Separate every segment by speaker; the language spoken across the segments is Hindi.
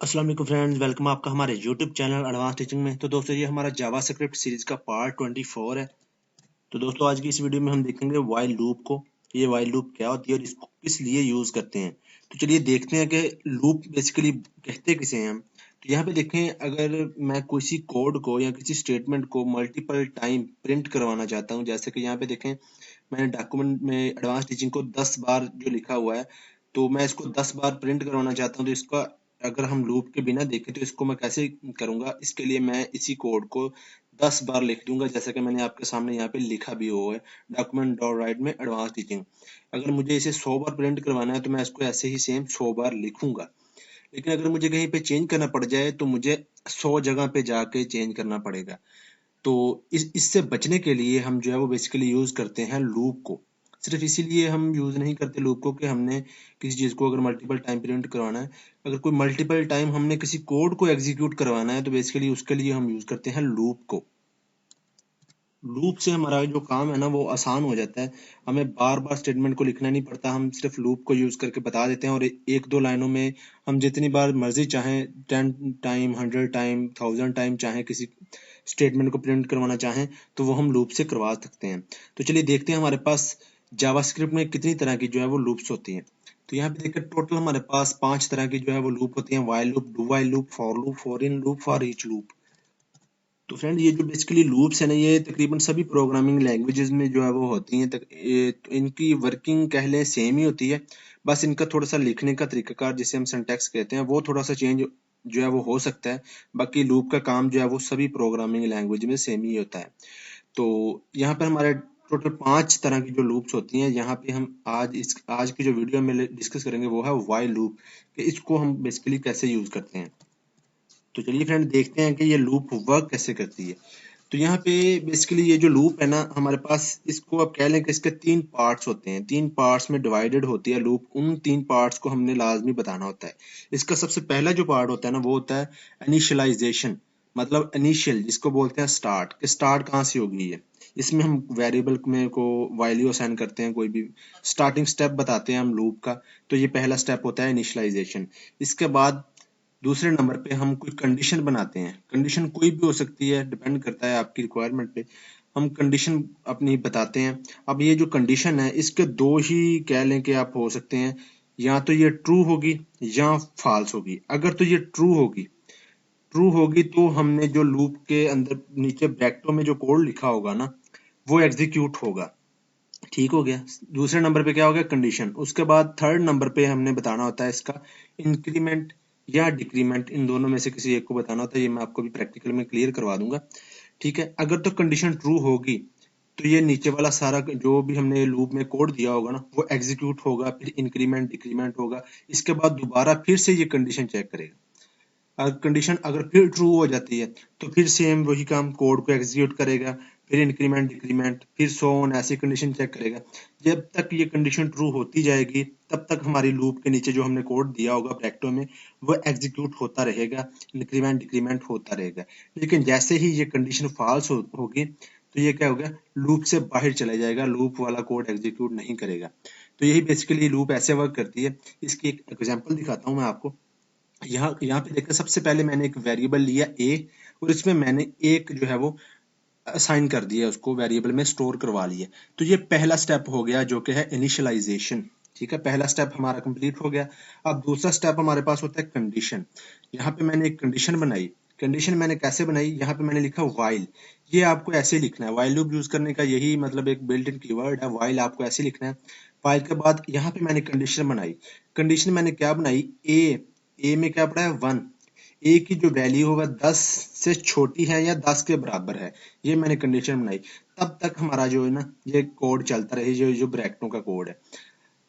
Speaker 1: अस्सलाम वालेकुम फ्रेंड्स, वेलकम आपका हमारे यूट्यूब चैनल एडवांस टीचिंग में। तो दोस्तों, ये हमारा जावास्क्रिप्ट सीरीज का पार्ट 24 है। तो दोस्तों, आज की इस वीडियो में हम देखेंगे वाइल लूप को। ये वाइल लूप क्या होती है और इसको किस लिए यूज करते हैं। तो चलिए देखते हैं कि लूप बेसिकली कहते किसे हैं हम। तो यहाँ पे देखें, अगर मैं किसी कोड को या किसी स्टेटमेंट को मल्टीपल टाइम प्रिंट करवाना चाहता हूँ, जैसे कि यहाँ पे देखें मैंने डॉक्यूमेंट में एडवांस टीचिंग को 10 बार जो लिखा हुआ है, तो मैं इसको 10 बार प्रिंट करवाना चाहता हूँ। तो इसका अगर हम लूप के बिना देखें तो इसको मैं कैसे करूंगा। इसके लिए मैं इसी कोड को 10 बार लिख दूंगा, जैसा कि मैंने आपके सामने यहाँ पे लिखा भी हुआ है डॉक्यूमेंट डॉट राइट में एडवांस टीचिंग। अगर मुझे इसे 100 बार प्रिंट करवाना है तो मैं इसको ऐसे ही सेम 100 बार लिखूंगा। लेकिन अगर मुझे कहीं पे चेंज करना पड़ जाए तो मुझे 100 जगह पे जाके चेंज करना पड़ेगा। तो इससे बचने के लिए हम जो है वो बेसिकली यूज करते हैं लूप को। सिर्फ इसीलिए हम यूज नहीं करते लूप को कि हमने किसी चीज को अगर मल्टीपल टाइम प्रिंट करवाना है। अगर कोई मल्टीपल टाइम हमने किसी कोड को एग्जीक्यूट करवाना है तो बेसिकली उसके लिए हम यूज करते हैं लूप को। लूप से हमारा जो काम है ना वो आसान हो जाता है। हमें बार बार स्टेटमेंट को लिखना नहीं पड़ता, हम सिर्फ लूप को यूज करके बता देते हैं और एक दो लाइनों में हम जितनी बार मर्जी चाहें 10 टाइम 100 टाइम 1000 टाइम चाहें किसी स्टेटमेंट को प्रिंट करवाना चाहें तो वो हम लूप से करवा सकते हैं। तो चलिए देखते हैं हमारे पास जावास्क्रिप्ट में कितनी तरह की जो है वो लूप्स होती हैं। तो यहाँ पे देखिए टोटल हमारे पास 5 तरह की जो है वो लूप होती हैं। While loop, do while loop, for loop, for in loop, for each loop. तो फ्रेंड, ये जो बेसिकली लूप्स है ना, ये तकरीबन सभी प्रोग्रामिंग लैंग्वेजेस में जो है वो होती हैं। तो इनकी वर्किंग कह लें सेम ही होती है। बस इनका थोड़ा सा लिखने का तरीकाकार, जिसे हम सिंटैक्स कहते हैं, वो थोड़ा सा चेंज जो है वो हो सकता है। बाकी लूप का काम जो है वो सभी प्रोग्रामिंग लैंग्वेज में सेम ही होता है। तो यहाँ पर हमारे टोटल 5 तरह की जो लूप्स होती हैं। यहाँ पे हम आज की जो वीडियो में डिस्कस करेंगे वो है व्हाइल लूप, कि इसको हम बेसिकली कैसे यूज करते हैं। तो चलिए फ्रेंड देखते हैं कि ये लूप वर्क कैसे करती है। तो यहाँ पे बेसिकली ये जो लूप है ना हमारे पास, इसको आप कह लें कि इसके 3 पार्ट्स होते हैं। 3 पार्ट्स में डिवाइडेड होती है लूप। उन 3 पार्ट्स को हमने लाजमी बताना होता है। इसका सबसे पहला जो पार्ट होता है ना वो होता है इनिशियलाइजेशन, मतलब इनिशियल, जिसको बोलते हैं स्टार्ट, कि स्टार्ट कहाँ से होगी ये। इसमें हम वेरिएबल में को वैल्यू असाइन करते हैं, कोई भी स्टार्टिंग स्टेप बताते हैं हम लूप का। तो ये पहला स्टेप होता है इनिशियलाइजेशन। इसके बाद दूसरे नंबर पे हम कोई कंडीशन बनाते हैं। कंडीशन कोई भी हो सकती है, डिपेंड करता है आपकी रिक्वायरमेंट पे। हम कंडीशन अपनी बताते हैं। अब ये जो कंडीशन है इसके दो ही कह लें कि आप हो सकते हैं, या तो ये ट्रू होगी या फॉल्स होगी। अगर तो ये ट्रू होगी तो हमने जो लूप के अंदर नीचे ब्रैकेटों में जो कोड लिखा होगा ना वो एग्जीक्यूट होगा। ठीक हो गया। दूसरे नंबर पे क्या हो गया, कंडीशन। उसके बाद थर्ड नंबर पे हमने बताना होता है इसका इंक्रीमेंट या डिक्रीमेंट, इन दोनों में से किसी एक को बताना होता है। ये मैं आपको भी प्रैक्टिकल में क्लियर करवा दूंगा। ठीक है। अगर तो कंडीशन ट्रू होगी तो ये नीचे वाला सारा जो भी हमने लूप में कोड दिया होगा ना वो एग्जीक्यूट होगा, फिर इंक्रीमेंट डिक्रीमेंट होगा। इसके बाद दोबारा फिर से ये कंडीशन चेक करेगा। कंडीशन अगर फिर ट्रू हो जाती है तो फिर सेम वही काम, कोड को एग्जीक्यूट करेगा, फिर इंक्रीमेंट डिक्रीमेंट, फिर सो ऑन, ऐसी कंडीशन चेक करेगा। जब तक ये कंडीशन ट्रू होती जाएगी तब तक हमारी लूप के नीचे जो हमने कोड दिया होगा ब्रैकेटों में वो एग्जीक्यूट होता रहेगा, इंक्रीमेंट डिक्रीमेंट होता रहेगा। लेकिन जैसे ही ये कंडीशन फॉल्स होगी तो ये क्या होगा, लूप से बाहर चला जाएगा, लूप वाला कोड एग्जीक्यूट नहीं करेगा। तो यही बेसिकली लूप ऐसे वर्क करती है। इसकी एक एग्जांपल दिखाता हूँ मैं आपको। यहाँ पे देखा, सबसे पहले मैंने एक वेरिएबल लिया ए और इसमें मैंने एक जो है वो असाइन कर दिया, उसको वेरिएबल में स्टोर करवा लिया। तो ये पहला स्टेप हो गया जो कि है इनिशियलाइजेशन। ठीक है, पहला स्टेप हमारा कंप्लीट हो गया। अब दूसरा स्टेप हमारे पास होता है कंडीशन। यहाँ पे मैंने एक कंडीशन बनाई। कंडीशन मैंने कैसे बनाई, यहाँ पे मैंने लिखा वाइल। ये आपको ऐसे लिखना है, वाइल लूप यूज करने का यही मतलब एक बिल्ट इन कीवर्ड है, वाइल आपको ऐसे लिखना है। वाइल के बाद यहाँ पे मैंने कंडीशन बनाई। कंडीशन मैंने क्या बनाई, ए में क्या पड़ा है 1। ए की जो वैल्यू होगा 10 से छोटी है या 10 के बराबर है, ये मैंने कंडीशन बनाई। तब तक हमारा जो है ना ये कोड चलता रहे, जो जो ब्रैकेटों का कोड है।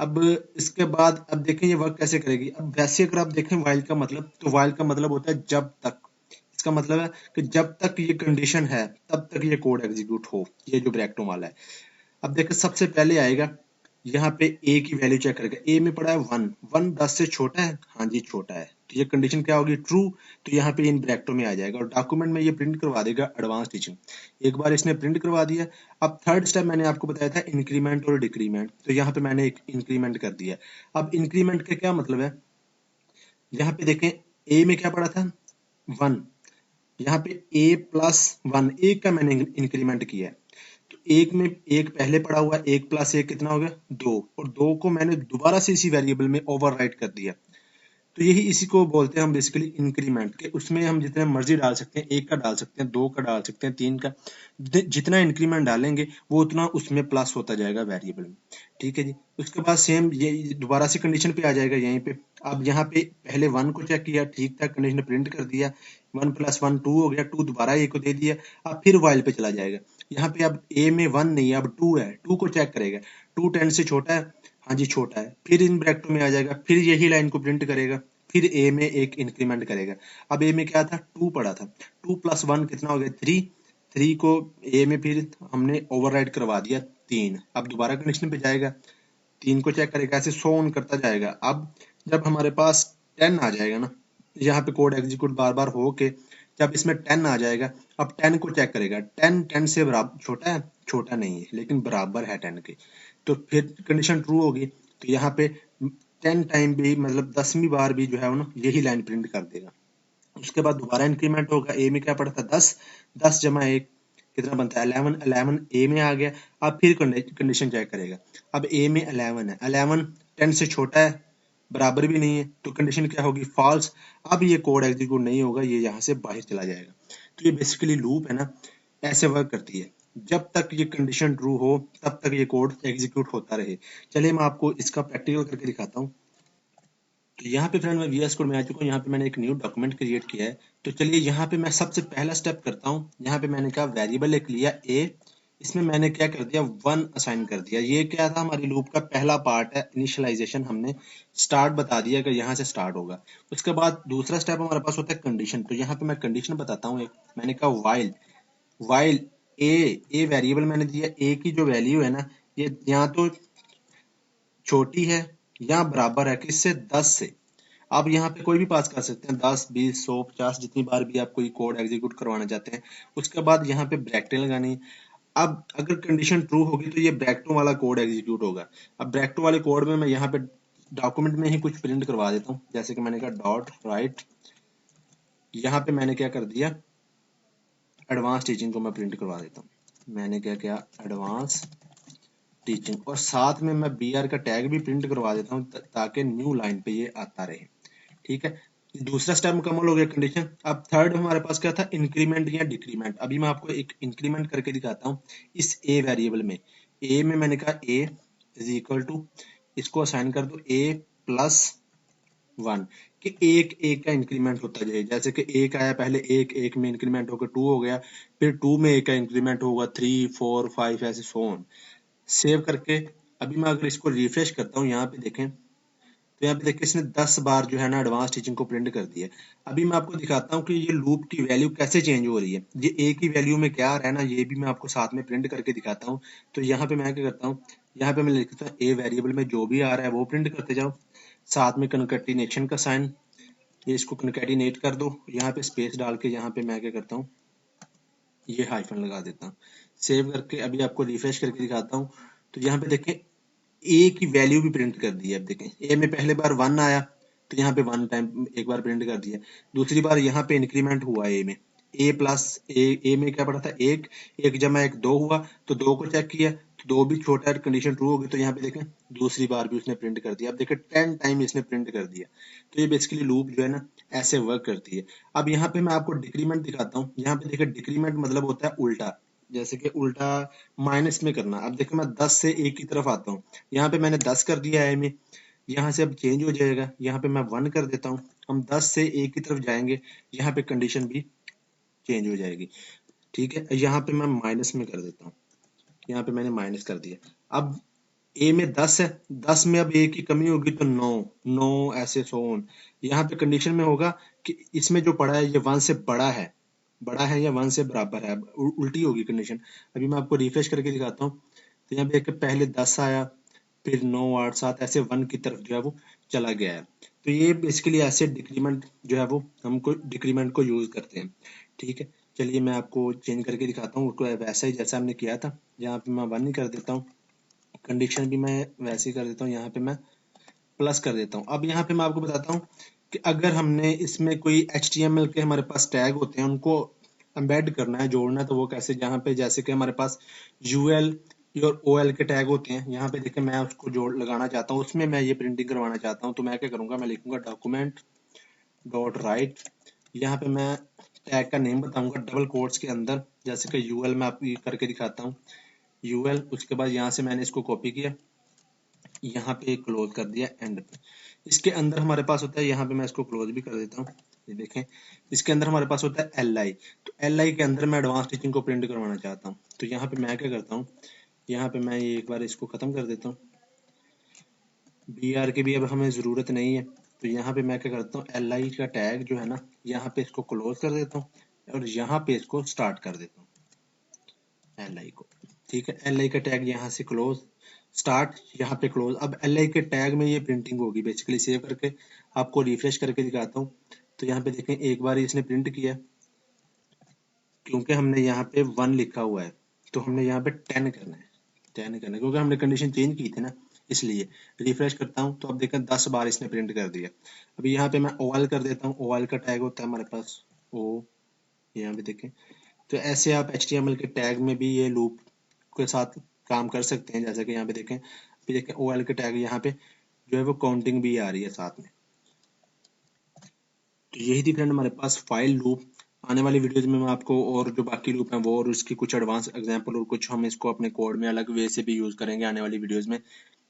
Speaker 1: अब इसके बाद अब देखें ये वर्क कैसे करेगी। अब वैसे अगर आप देखें वाइल का मतलब, तो वाइल का मतलब होता है जब तक। इसका मतलब है कि जब तक ये कंडीशन है तब तक ये कोड एग्जीक्यूट हो, ये जो ब्रैकेटों वाला है। अब देखें सबसे पहले आएगा यहाँ पे ए की वैल्यू चेक करेगा। ए में पड़ा है 1, 1 10 से छोटा है, हाँ जी छोटा है। तो ये कंडीशन क्या होगी, ट्रू। तो यहाँ पे इन ब्रैकेटों में आ जाएगा और डॉक्यूमेंट में ये प्रिंट करवा देगा एडवांस टीचिंग। एक बार इसने प्रिंट करवा दिया। अब थर्ड स्टेप मैंने आपको बताया था इंक्रीमेंट और डिक्रीमेंट, तो यहाँ पे मैंने एक इंक्रीमेंट कर दिया। अब इंक्रीमेंट का क्या मतलब है, यहाँ पे देखें ए में क्या पड़ा था 1, यहाँ पे a प्लस 1 एक का मैंने इंक्रीमेंट किया है, तो एक में एक पहले पड़ा हुआ है, एक प्लस एक कितना हो गया 2, और 2 को मैंने दोबारा से इसी वेरिएबल में ओवरराइट कर दिया। तो यही इसी को बोलते हैं हम बेसिकली इंक्रीमेंट के। उसमें हम जितने मर्जी डाल सकते हैं, एक का डाल सकते हैं, दो का डाल सकते हैं, तीन का, जितना इंक्रीमेंट डालेंगे वो उतना उसमें प्लस होता जाएगा वेरिएबल में। ठीक है जी। उसके बाद सेम ये दोबारा से कंडीशन पे आ जाएगा यहीं पे। अब यहाँ पे पहले 1 को चेक किया, ठीक था, कंडीशन प्रिंट कर दिया, 1 प्लस 1 2 हो गया, 2 दोबारा ए को दे दिया। अब फिर वाइल पे चला जाएगा, यहाँ पे अब ए में 1 नहीं है, अब 2 है, 2 को चेक करेगा, 2 10 से छोटा है, हाँ जी छोटा है, फिर इन ब्रैकेटों में आ जाएगा, फिर यही लाइन को प्रिंट करेगा, फिर ए में एक इंक्रीमेंट करेगा। अब ए में क्या था 2 पड़ा था, 2 प्लस 1 कितना हो गया 3, 3 को ए में फिर हमने ओवरराइड करवा दिया 3। अब दोबारा कंडीशन पे जाएगा, 3 को चेक करेगा, ऐसे सो ऑन करता जाएगा। अब जब हमारे पास 10 आ जाएगा ना, यहाँ पे कोड एग्जीक्यूट बार बार हो के जब इसमें 10 आ जाएगा, अब 10 को चेक करेगा, 10 10 से बराबर छोटा है, छोटा नहीं है, लेकिन बराबर है 10 के, तो फिर कंडीशन ट्रू होगी। तो यहाँ पे 10 टाइम भी मतलब 10वीं बार भी जो है वो ना यही लाइन प्रिंट कर देगा। उसके बाद दोबारा इंक्रीमेंट होगा, ए में क्या पड़ा था 10, 10 जमा 1 कितना बनता है 11, 11 ए में आ गया। अब फिर कंडीशन चेक करेगा, अब ए में 11 है, 11 10 से छोटा है, बराबर भी नहीं है, तो कंडीशन क्या होगी फॉल्स। अब ये कोड एग्जीक्यूट नहीं होगा, ये यहाँ से बाहर चला जाएगा। तो ये बेसिकली लूप है ना, ऐसे वर्क करती है, जब तक ये कंडीशन ट्रू हो तब तक ये कोड एग्जीक्यूट होता रहे। चलिए मैं आपको इसका प्रैक्टिकल करके दिखाता हूँ। तो यहाँ पे फ्रेंड मैं VS कोड में आ चुका हूँ, यहाँ पे मैंने एक न्यू डॉक्यूमेंट क्रिएट किया है। तो चलिए यहाँ पे मैं सबसे पहला स्टेप करता हूँ, यहाँ पे मैंने कहा वेरिएबल एक लिया a, इसमें मैंने क्या कर दिया 1 असाइन कर दिया। ये क्या था हमारी लूप का पहला पार्ट है, इनिशियलाइजेशन, हमने स्टार्ट बता दिया कि यहाँ से स्टार्ट होगा। उसके बाद दूसरा स्टेप हमारे पास होता है कंडीशन। तो यहाँ पे मैं कंडीशन बताता हूँ एक, मैंने कहा वाइल, वाइल ए वेरिएबल मैंने दिया, ए की जो वैल्यू है ना ये यहाँ तो छोटी है या बराबर है किससे 10 से। आप यहाँ पे कोई भी पास कर सकते हैं, 10 20 100 50 जितनी बार भी आप कोई कोड एग्जीक्यूट करवाना चाहते हैं। उसके बाद यहाँ पे ब्रैकेटें लगानी। अब अगर कंडीशन ट्रू होगी तो ये ब्रैकेटों वाला कोड एग्जीक्यूट होगा। अब ब्रैकेटों वाले कोड में मैं यहाँ पे डॉक्यूमेंट में ही कुछ प्रिंट करवा देता हूँ, जैसे कि मैंने कहा डॉट राइट, यहाँ पे मैंने क्या कर दिया एडवांस टीचिंग को मैं प्रिंट करवा देता हूँ। मैंने क्या किया एडवांस टीचिंग, और साथ में मैं BR का टैग भी प्रिंट करवा देता हूँ ताकि न्यू लाइन पे ये आता रहे। ठीक है, दूसरा स्टेप मुकम्मल हो गया कंडीशन। अब थर्ड हमारे पास क्या था इंक्रीमेंट या डिक्रीमेंट। अभी मैं आपको एक इंक्रीमेंट करके दिखाता हूँ इस ए वेरिएबल में। ए में मैंने कहा ए इज इक्वल टू, इसको असाइन कर दो a प्लस 1, कि एक का इंक्रीमेंट होता जाए। जैसे कि एक आया पहले, एक में इंक्रीमेंट होकर 2 हो गया, फिर 2 में एक का इंक्रीमेंट होगा 3 4 5 ऐसे सो ऑन। सेव करके अभी मैं अगर इसको रिफ्रेश करता हूँ, यहाँ पे देखें तो यहाँ पे देखिए इसने 10 बार जो है ना एडवांस टीचिंग को प्रिंट कर दिया। अभी मैं आपको दिखाता हूँ कि ये लूप की वैल्यू कैसे चेंज हो रही है, ये ए की वैल्यू में क्या आ रहा है ना, ये भी मैं आपको साथ में प्रिंट करके दिखाता हूँ। तो यहाँ पे मैं क्या करता हूँ, यहाँ पे मैं लिखता हूँ ए वेरिएबल में जो भी आ रहा है वो प्रिंट करते जाओ, साथ में कनकैटिनेशन का साइन, ये इसको कनकैटिनेट कर दो, यहाँ पे स्पेस डाल के यहाँ पे मैं क्या करता हूँ ये हाइफन लगा देता हूँ। सेव करके अभी आपको रिफ्रेश करके दिखाता हूँ। तो यहाँ पे देखें ए की वैल्यू भी प्रिंट कर दी है। अब देखें ए में पहले बार 1 आया तो यहाँ पे 1 टाइम एक बार प्रिंट कर दिया, दूसरी बार यहाँ पे इंक्रीमेंट हुआ ए में, ए प्लस ए में क्या पड़ा था एक, एक जमा एक 2 हुआ, तो 2 को चेक किया तो 2 भी छोटा है, कंडीशन ट्रू होगी, तो यहाँ पे देखें दूसरी बार भी उसने प्रिंट कर दिया। अब देखें 10 टाइम इसने प्रिंट कर दिया। तो ये बेसिकली लूप जो है ना ऐसे वर्क करती है। अब यहाँ पे मैं आपको डिक्रीमेंट दिखाता हूँ। यहाँ पे देखिए डिक्रीमेंट मतलब होता है उल्टा, जैसे कि उल्टा माइनस में करना। अब देखो मैं 10 से 1 की तरफ आता हूँ, यहाँ पे मैंने 10 कर दिया है में, यहाँ से अब चेंज हो जाएगा, यहाँ पे मैं 1 कर देता हूँ, हम 10 से 1 की तरफ जाएंगे, यहाँ पे कंडीशन भी चेंज हो जाएगी। ठीक है, यहाँ पे मैं माइनस में कर देता हूँ, यहाँ पे मैंने माइनस कर दिया। अब ए में 10 है, 10 में अब 1 की कमी होगी तो 9 9 ऐसे सो ऑन। यहाँ पे कंडीशन में होगा कि इसमें जो पड़ा है ये 1 से बड़ा है या 1 से बराबर है, उल्टी होगी कंडीशन। अभी मैं आपको रिफ्रेश करके दिखाता हूँ। तो यहाँ पे एक पहले 10 आया, फिर 9 8 7 ऐसे 1 की तरफ जो है वो चला गया है। तो ये बेसिकली ऐसे डिक्रीमेंट जो है वो हमको डिक्रीमेंट को यूज करते हैं। ठीक है, चलिए मैं आपको चेंज करके दिखाता हूँ, वैसा ही जैसा हमने किया था। यहाँ पे मैं 1 ही कर देता हूँ, कंडीशन भी मैं वैसे ही कर देता हूँ, यहाँ पे मैं प्लस कर देता हूँ। अब यहाँ पे मैं आपको बताता हूँ कि अगर हमने इसमें कोई HTML के हमारे पास टैग होते हैं उनको एम्बेड करना है, जोड़ना है, तो वो कैसे, जहाँ पे जैसे कि हमारे पास UL और OL के टैग होते हैं, यहाँ पे देखिए मैं उसको जोड़ लगाना चाहता हूँ, उसमें मैं ये प्रिंटिंग करवाना चाहता हूँ, तो मैं क्या करूँगा, मैं लिखूंगा डॉक्यूमेंट डॉट राइट, यहाँ पे मैं टैग का नेम बताऊंगा डबल कोट्स के अंदर, जैसे कि UL मैं आपको करके दिखाता हूँ, UL, उसके बाद यहाँ से मैंने इसको कॉपी किया, यहाँ पे क्लोज कर दिया एंड पे। इसके अंदर हमारे पास होता है, यहाँ पे मैं इसको क्लोज भी कर देता हूँ, ये देखें, इसके अंदर हमारे पास होता है LI, तो LI के अंदर मैं एडवांस टीचिंग को प्रिंट करवाना चाहता हूँ, तो यहाँ पे मैं क्या करता हूँ, यहाँ पे मैं ये एक बार इसको खत्म कर देता हूँ, BR की भी अब हमें ज़रूरत नहीं है, तो यहाँ पे मैं क्या करता हूँ, LI का टैग जो है ना, यहाँ पे इसको क्लोज कर देता हूँ और यहाँ पे इसको स्टार्ट कर देता हूँ, LI को, ठीक है, LI का टैग यहाँ से क्लोज, स्टार्ट, यहाँ पे क्लोज। अब LI के टैग में ये प्रिंटिंग होगी, बेसिकली सेव करके आपको रिफ्रेश करके दिखाता हूँ, तो यहाँ पे देखें एक बार इसने प्रिंट किया, क्योंकि हमने यहाँ पे 1 लिखा हुआ है, तो हमने यहाँ पे 10 करना है, 10 करना है, क्योंकि हमने कंडीशन चेंज की थी ना, इसलिए रिफ्रेश करता हूँ तो अब देखें 10 बार इसने प्रिंट कर दिया। अभी यहाँ पे मैं OL कर देता हूँ, OL का टैग होता है हमारे पास O, यहाँ पे देखें, तो ऐसे आप HTML के टैग में भी ये लूप के साथ काम कर सकते हैं, जैसे कि यहाँ पे देखें, अभी देखें OL के टैग यहाँ पे जो है वो काउंटिंग भी आ रही है साथ में। तो यही थी फ्रेंड हमारे पास फाइल लूप। आने वाली वीडियोस में मैं आपको और जो बाकी लूप हैं वो और उसकी कुछ एडवांस एग्जांपल और कुछ हम इसको अपने कोड में अलग वे से भी यूज करेंगे आने वाली वीडियोस में।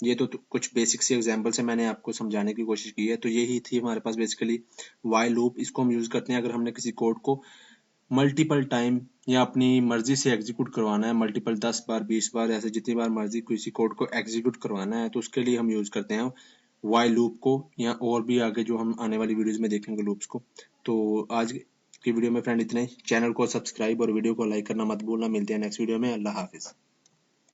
Speaker 1: ये तो कुछ बेसिक सी एग्जांपल से मैंने आपको समझाने की कोशिश की है। तो यही थी हमारे पास बेसिकली व्हाइल लूप। इसको हम यूज करते हैं अगर हमने किसी कोड को मल्टीपल टाइम या अपनी मर्जी से एग्जीक्यूट करवाना है, मल्टीपल 10 बार 20 बार ऐसे जितनी बार मर्जी किसी कोड को एग्जीक्यूट करवाना है, तो उसके लिए हम यूज करते हैं व्हाइल लूप को, या और भी आगे जो हम आने वाली वीडियोस में देखेंगे लूप्स को। तो आज की वीडियो में फ्रेंड इतना ही। चैनल को सब्सक्राइब और वीडियो को लाइक करना मत भूलना। मिलते हैं नेक्स्ट वीडियो में। अल्लाह हाफिज।